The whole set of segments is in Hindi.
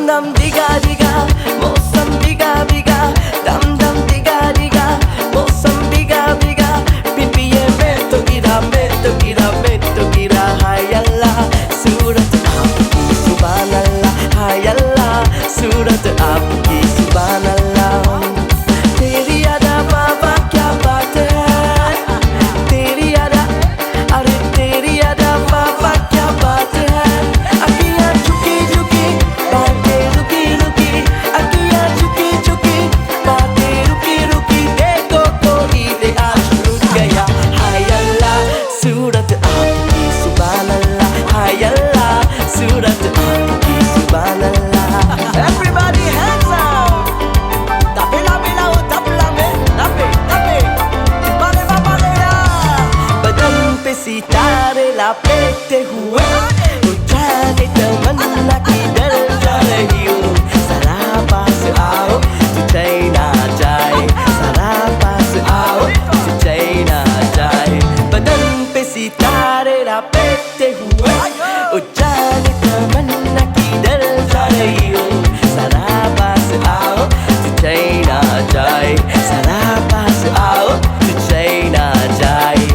dam diga diga, मौसम बिगा बिगा, dam dam diga diga, मौसम बिगा बिगा, पिपिए मैं तो गिरा हाय अल्लाह सूरत आपकी सुभान अल्लाह, हाय अल्लाह सूरत आपकी सुभान अल्लाह। तेरी अदा बाबा क्या बात है, तेरी अदा, अरे तेरी अदा बाबा क्या बात है। अखियाँ झुकी झुकी बातें रुकी रुकी, अखियाँ झुकी झुकी बातें रुकी रुकी, देखो कोई दे आज रुक गया हाय अल्लाह सूरत आपकी सुभान अल्लाह, हाय अल्लाह सूरत आपकी सुभान अल्लाह। Everybody hands up, tape la bela o tapla में tape tape, bale balera, बदन पे सितारे लपेटे हुए, उठाने तमन्ना किधर जा रही हो, जरा पास आओ तुझे ना जाए, जरा पास आओ तुझे ना जाए, बदन पे सितारे लपेटे हुए, उठाने तमन्ना किधर जा रही हो, जरा पास आओ तुझे ना जाए, जरा पास आओ तुझे ना जाए।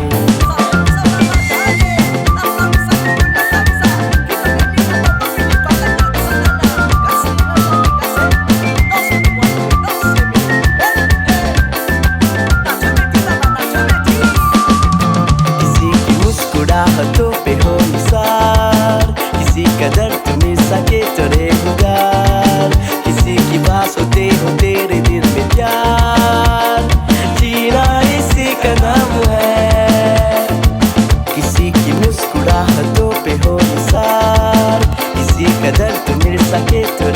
किसी की मुस्कुराहटों पे हो निसार, किसी का दर्द मिल सके तो रेगुगार, किसी की बात होते हो तेरे दिल में प्यार, जीना इसी का नाम है। किसी की मुस्कुराहटों पे हो निसार, किसी का दर्द मिल सके तो